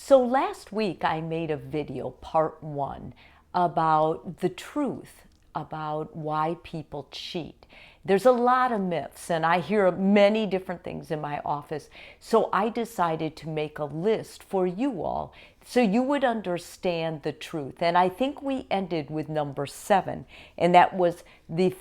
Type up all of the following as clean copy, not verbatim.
So last week I made a video, part one, about the truth about why people cheat. There's a lot of myths, and I hear many different things in my office. So I decided to make a list for you all so you would understand the truth. And I think we ended with number 7, and that was the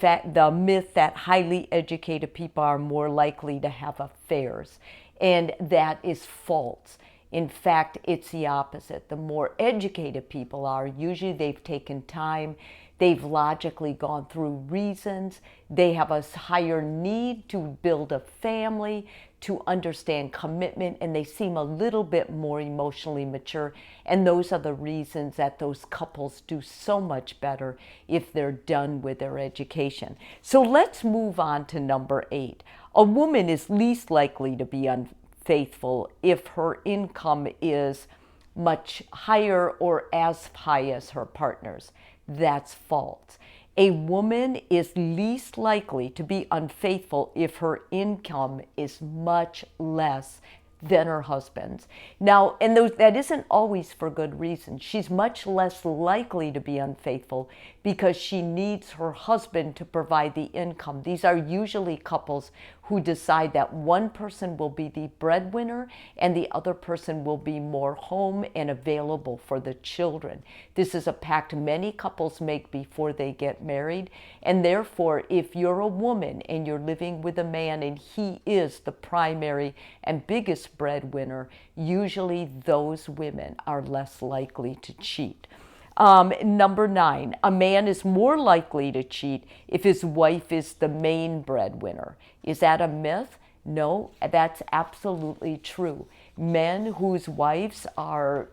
myth that highly educated people are more likely to have affairs. And that is false. In fact, it's the opposite. The more educated people are, usually they've taken time, they've logically gone through reasons, they have a higher need to build a family, to understand commitment, and they seem a little bit more emotionally mature. And those are the reasons that those couples do so much better if they're done with their education. So let's move on to number 8. A woman is least likely to be unfaithful if her income is much higher or as high as her partner's. That's false. A woman is least likely to be unfaithful if her income is much less than her husband's. Now, and that isn't always for good reason. She's much less likely to be unfaithful because she needs her husband to provide the income. These are usually couples who decide that one person will be the breadwinner and the other person will be more home and available for the children. This is a pact many couples make before they get married, and therefore if you're a woman and you're living with a man and he is the primary and biggest breadwinner, usually those women are less likely to cheat. Number 9, a man is more likely to cheat if his wife is the main breadwinner. Is that a myth? No, that's absolutely true. Men whose wives are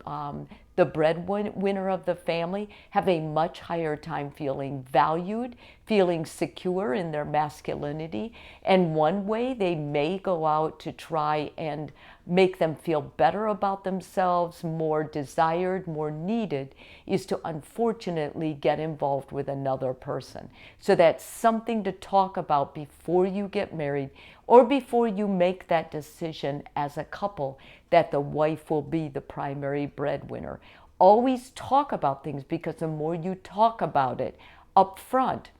the breadwinner of the family have a much higher time feeling valued, feeling secure in their masculinity. And one way they may go out to try and make them feel better about themselves, more desired, more needed, is to unfortunately get involved with another person. So that's something to talk about before you get married or before you make that decision as a couple that the wife will be the primary breadwinner. Always talk about things, because the more you talk about it up front,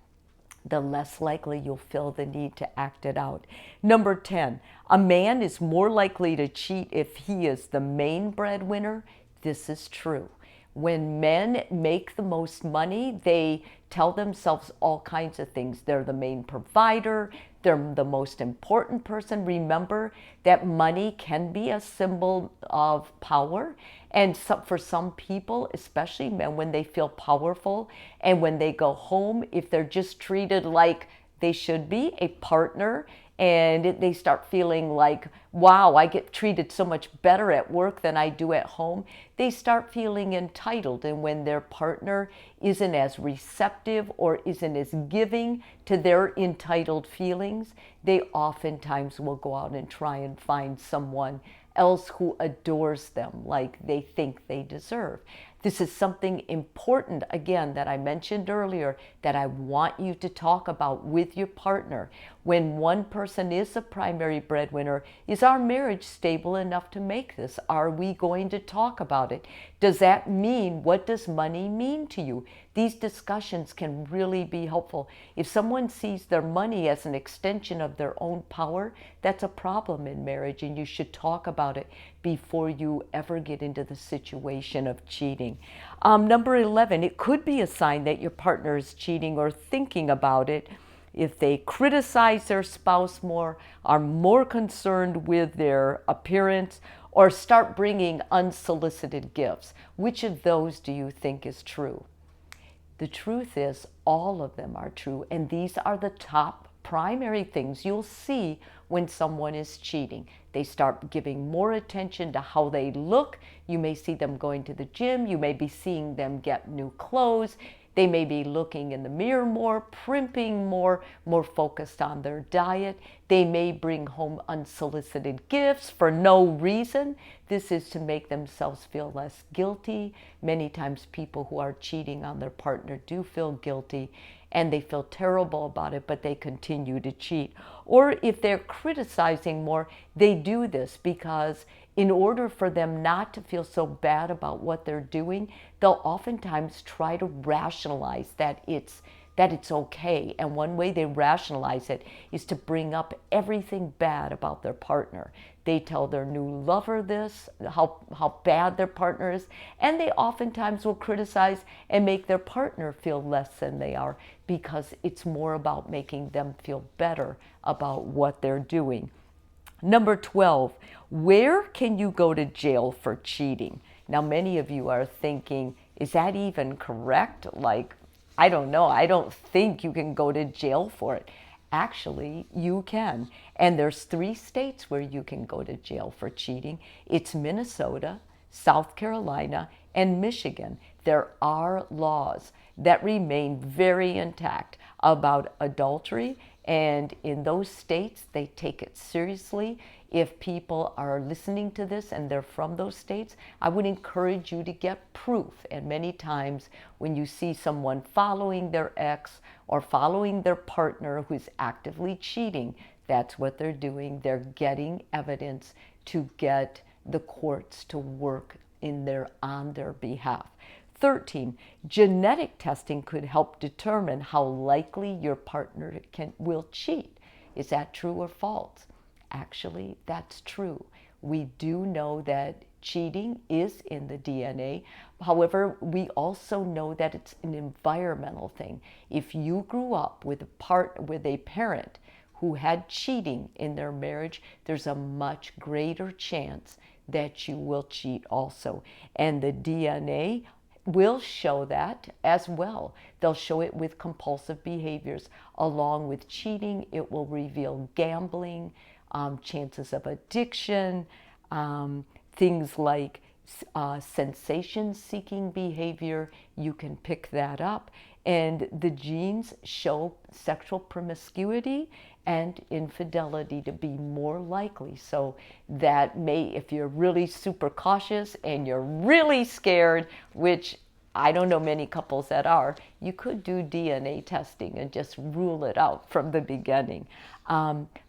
the less likely you'll feel the need to act it out. Number 10, a man is more likely to cheat if he is the main breadwinner. This is true. When men make the most money, they tell themselves all kinds of things. They're the main provider. They're the most important person. Remember that money can be a symbol of power. And so, for some people, especially men, when they feel powerful and when they go home, if they're just treated like they should be, a partner, and they start feeling like, wow, I get treated so much better at work than I do at home, they start feeling entitled. And when their partner isn't as receptive or isn't as giving to their entitled feelings, they oftentimes will go out and try and find someone else who adores them like they think they deserve. This is something important, again, that I mentioned earlier, that I want you to talk about with your partner. When one person is a primary breadwinner, is our marriage stable enough to make this? Are we going to talk about it? Does that mean, what does money mean to you? These discussions can really be helpful. If someone sees their money as an extension of their own power, that's a problem in marriage, and you should talk about it before you ever get into the situation of cheating. Number 11, it could be a sign that your partner is cheating or thinking about it if they criticize their spouse more, are more concerned with their appearance, or start bringing unsolicited gifts. Which of those do you think is true? The truth is, all of them are true, and these are the top primary things you'll see when someone is cheating. They start giving more attention to how they look. You may see them going to the gym. You may be seeing them get new clothes. They may be looking in the mirror more, primping more focused on their diet. They may bring home unsolicited gifts for no reason. This is to make themselves feel less guilty. Many times people who are cheating on their partner do feel guilty. and they feel terrible about it, but they continue to cheat. Or if they're criticizing more, they do this because in order for them not to feel so bad about what they're doing, they'll oftentimes try to rationalize that it's okay. And one way they rationalize it is to bring up everything bad about their partner. They tell their new lover this, how bad their partner is, and they oftentimes will criticize and make their partner feel less than they are because it's more about making them feel better about what they're doing. Number 12, where can you go to jail for cheating? Now, many of you are thinking, is that even correct? Like, I don't know. I don't think you can go to jail for it. Actually, you can. And there's 3 states where you can go to jail for cheating. It's Minnesota, South Carolina, and Michigan. There are laws that remain very intact about adultery, and in those states, they take it seriously. If people are listening to this and they're from those states, I would encourage you to get proof. And many times when you see someone following their ex or following their partner who's actively cheating, that's what they're doing. They're getting evidence to get the courts to work on their behalf. 13, genetic testing could help determine how likely your partner will cheat. Is that true or false? Actually, that's true. We do know that cheating is in the DNA. However, we also know that it's an environmental thing. If you grew up with a parent who had cheating in their marriage, there's a much greater chance that you will cheat also. And the DNA will show that as well. They'll show it with compulsive behaviors. Along with cheating, it will reveal gambling, chances of addiction, things like sensation-seeking behavior. You can pick that up. And the genes show sexual promiscuity and infidelity to be more likely. So that if you're really super cautious and you're really scared, which I don't know many couples that are, you could do DNA testing and just rule it out from the beginning.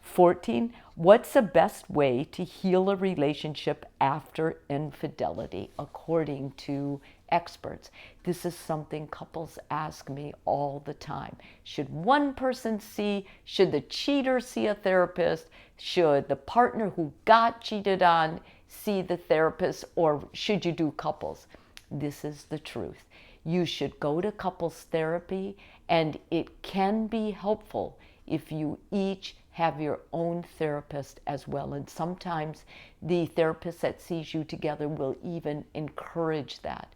14, what's the best way to heal a relationship after infidelity, according to experts? This is something couples ask me all the time. Should the cheater see a therapist? Should the partner who got cheated on see the therapist? Or should you do couples? This is the truth. You should go to couples therapy, and it can be helpful if you each have your own therapist as well. And sometimes the therapist that sees you together will even encourage that.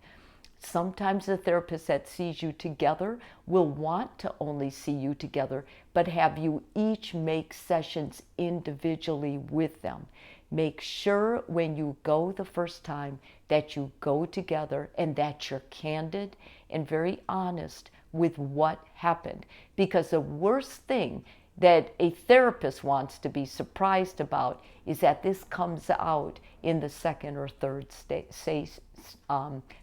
Sometimes the therapist that sees you together will want to only see you together, but have you each make sessions individually with them. Make sure when you go the first time that you go together and that you're candid and very honest with what happened. Because the worst thing that a therapist wants to be surprised about is that this comes out in the second or third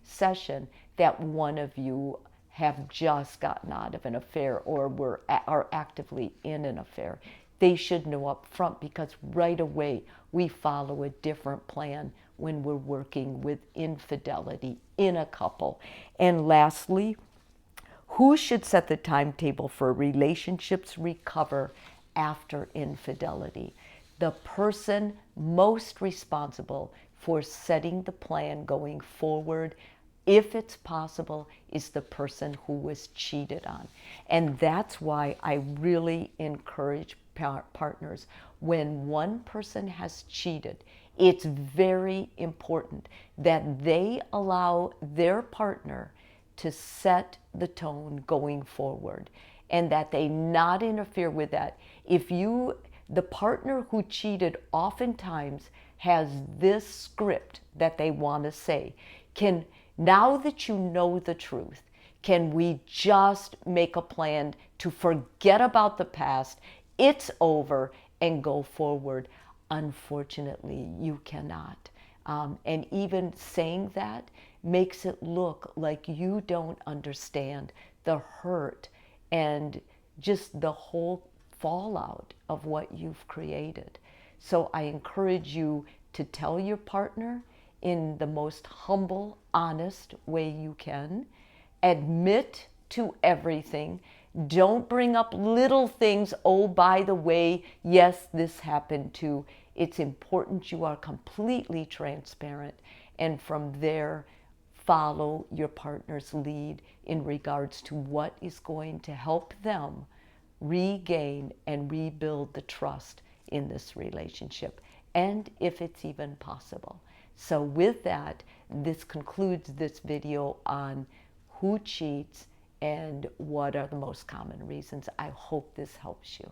session that one of you have just gotten out of an affair or are actively in an affair. They should know up front, because right away we follow a different plan when we're working with infidelity in a couple. And lastly, who should set the timetable for relationships recover after infidelity? The person most responsible for setting the plan going forward, if it's possible, is the person who was cheated on. And that's why I really encourage partners, when one person has cheated, it's very important that they allow their partner to set the tone going forward, and that they not interfere with that. The partner who cheated oftentimes has this script that they want to say. Now that you know the truth, can we just make a plan to forget about the past? It's over, and go forward. Unfortunately, you cannot. And even saying that makes it look like you don't understand the hurt and just the whole fallout of what you've created. So I encourage you to tell your partner in the most humble, honest way you can. Admit to everything. Don't bring up little things. Oh, by the way, yes, this happened too. It's important you are completely transparent, and from there, follow your partner's lead in regards to what is going to help them regain and rebuild the trust in this relationship, and if it's even possible. So with that, this concludes this video on who cheats and what are the most common reasons. I hope this helps you.